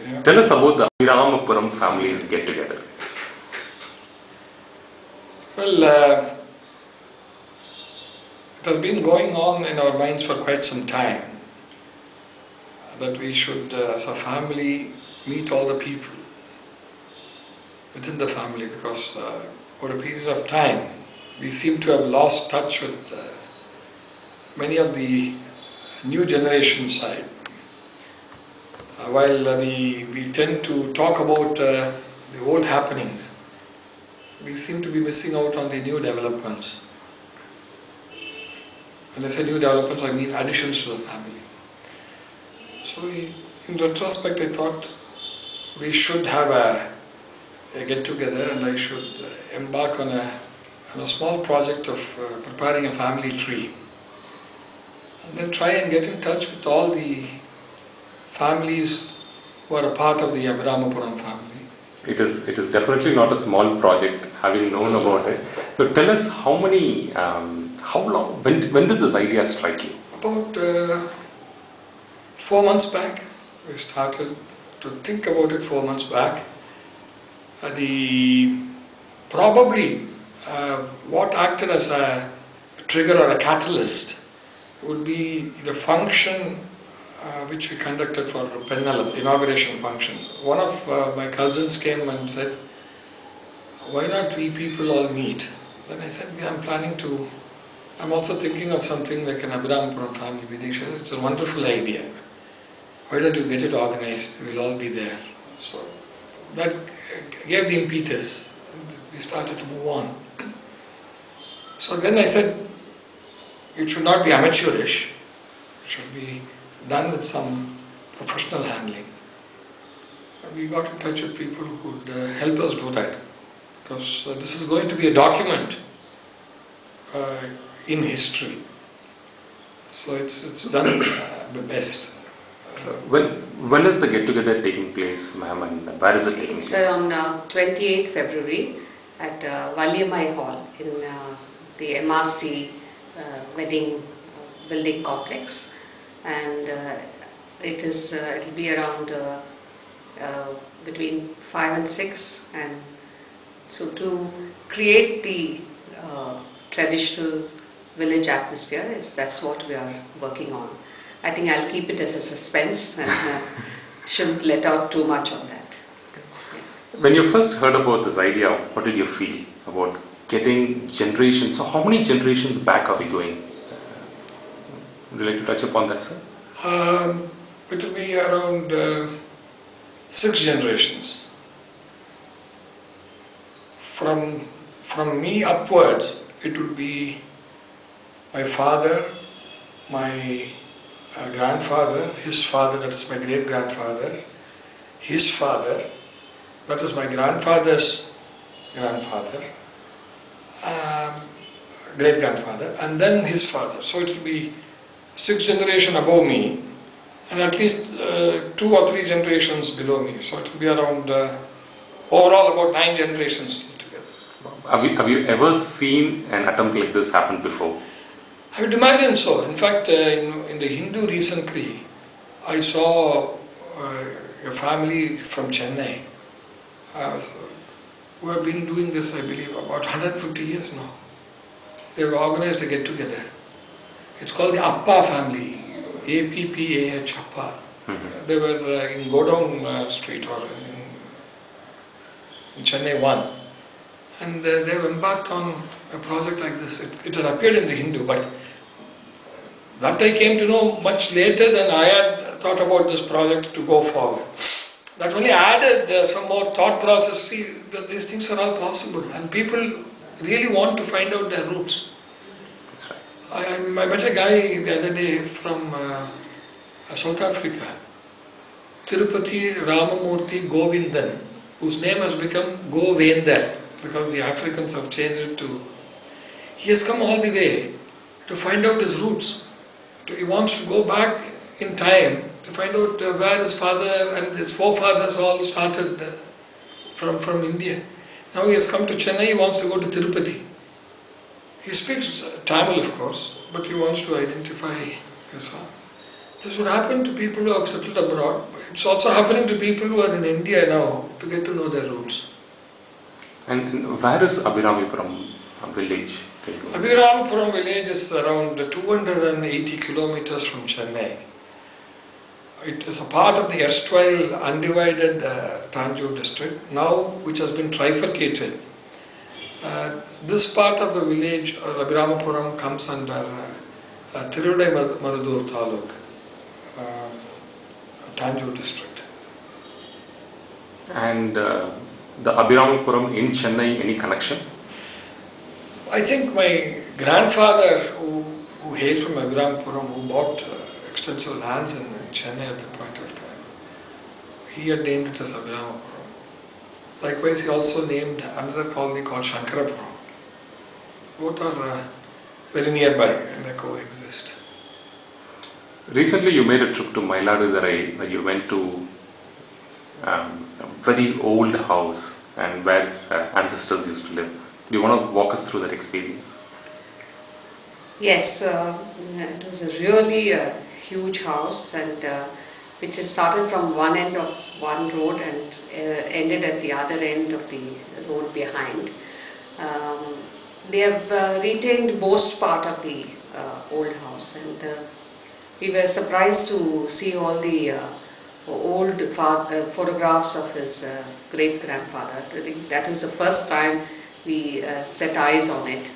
Yeah. Tell us about the Abhiramapuram family's get-together. Well, it has been going on in our minds for quite some time that we should, as a family, meet all the people within the family, because over a period of time we seem to have lost touch with many of the new generation side. While we tend to talk about the old happenings, we seem to be missing out on the new developments. When I say new developments, I mean additions to the family. So in retrospect, I thought we should have a get-together, and I should embark on a small project of preparing a family tree. And then try and get in touch with all the families who are a part of the Abhiramapuram family. It is definitely not a small project, having known about it. So tell us how many, how long, when did this idea strike you? About 4 months back, we started to think about it 4 months back. Probably what acted as a trigger or a catalyst would be the function which we conducted for Pennalam, the inauguration function. One of my cousins came and said, "Why not we people all meet?" Then I said, I'm also thinking of something like an Abhiramapuram family meeting. She said, "It's a wonderful idea. Why don't you get it organized? We'll all be there." So that gave the impetus, and we started to move on. So then I said, it should not be amateurish, it should be done with some professional handling. And we got in touch with people who would help us do that, because this is going to be a document in history. So it's done the best. When is the get-together taking place, ma'am, and where is it taking place? It's on 28th February at Valiamai Hall in the MRC wedding building complex, and it'll be around between 5 and 6, and so to create the traditional village atmosphere, that's what we are working on. I think I'll keep it as a suspense and shouldn't let out too much on that. Yeah. When you first heard about this idea, what did you feel about getting generations? So how many generations back are we going? Would you like to touch upon that, sir? It will be around 6 generations. From me upwards, it would be my father, my grandfather, his father, that is my great-grandfather, his father, that is my grandfather's grandfather, great-grandfather, and then his father. So it will be 6 generations above me, and at least 2 or 3 generations below me. So it will be around overall about 9 generations together. Have you ever seen an attempt like this happen before? I would imagine so. In fact, in the Hindu recently, I saw a family from Chennai who have been doing this, I believe, about 150 years now. They have organized a get-together. It's called the Appa family, A-P-P-A-H, Appa. Mm-hmm. They were in Godown Street or in Chennai 1. And they have embarked on a project like this. It had appeared in the Hindu, but that I came to know much later than I had thought about this project to go forward. That only added some more thought process. See, that these things are all possible, and people really want to find out their roots. That's right. I met a guy the other day from South Africa, Tirupati Ramamurthy Govindan, whose name has become Govendar, because the Africans have changed it to. He has come all the way to find out his roots. He wants to go back in time to find out where his father and his forefathers all started from India. Now he has come to Chennai, he wants to go to Tirupati. He speaks Tamil, of course, but he wants to identify his father. This would happen to people who have settled abroad. It's also happening to people who are in India now to get to know their roots. And where is Abhiramapuram village? Abhiramapuram village is around 280 kilometers from Chennai. It is a part of the erstwhile undivided Tanjore district, now which has been trifurcated. This part of the village, Abhiramapuram, comes under Tirudai Marudur Taluk, Tanjore district. And the Abhiramapuram in Chennai, any connection? I think my grandfather, who hailed from Abhiramapuram, who bought extensive lands in Chennai at that point of time, he had named it as Abhiramapuram. Likewise, he also named another colony called Shankarapuram. Both are very nearby and they coexist. Recently, you made a trip to Mailadurai, where you went to a very old house and where ancestors used to live. Do you want to walk us through that experience? Yes, it was a really huge house, and which has started from one end of one road and ended at the other end of the road behind. They have retained most part of the old house, and we were surprised to see all the old photographs of his great-grandfather. I think that was the first time we set eyes on it,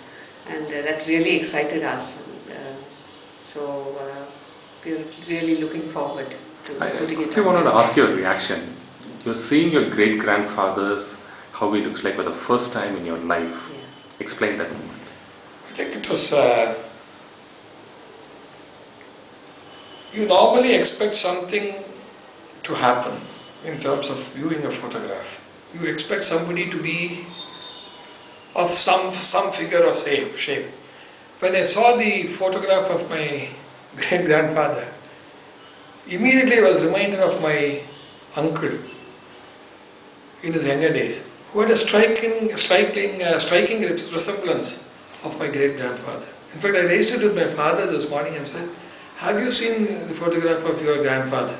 and that really excited us. So we're really looking forward to putting it I wanted to ask your reaction. You're seeing your great-grandfather's, how he looks like for the first time in your life. Yeah. Explain that moment. I think it was, you normally expect something to happen in terms of viewing a photograph. You expect somebody to be of some figure or shape. When I saw the photograph of my great-grandfather, immediately I was reminded of my uncle in his younger days, who had a striking resemblance of my great-grandfather. In fact, I raised it with my father this morning and said, "Have you seen the photograph of your grandfather?"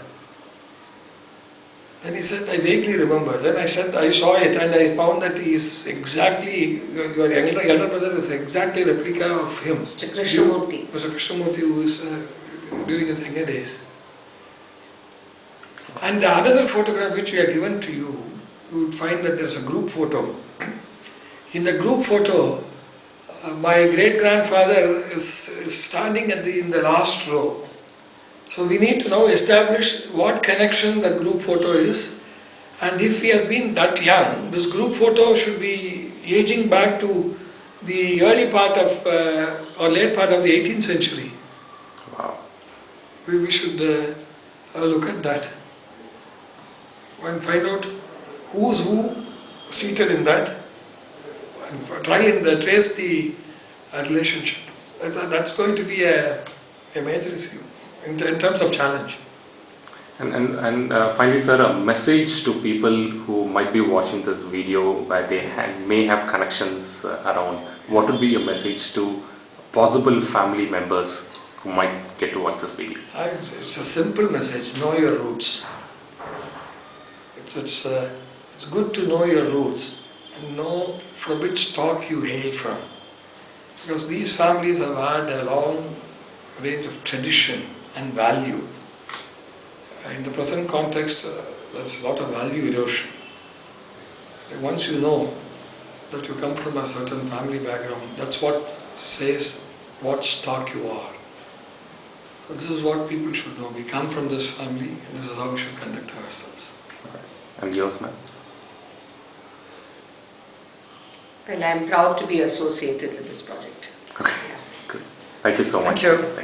And he said, "I vaguely remember." Then I said, "I saw it and I found that he is exactly, your elder brother is exactly a replica of him." Mr. Krishnamurti. Mr. Krishnamurti, who is during his younger days. And the another photograph which we have given to you, you would find that there is a group photo. In the group photo, my great-grandfather is standing in the last row. So we need to now establish what connection the group photo is, and if he has been that young, this group photo should be aging back to the early part of or late part of the 18th century. Wow. We should look at that and find out who's who seated in that, and try and trace the relationship. That's going to be a major issue in terms of challenge. And finally, sir, a message to people who might be watching this video where they may have connections around. What would be your message to possible family members who might get to watch this video? It's a simple message: know your roots. It's good to know your roots and know from which stock you hail from, because these families have had a long range of tradition and value. In the present context, there's a lot of value erosion. Once you know that you come from a certain family background, that's what says what stock you are. So this is what people should know. We come from this family, and this is how we should conduct ourselves. And yours, ma'am? Well, I'm proud to be associated with this project. Okay, good. Thank you so much. Thank you.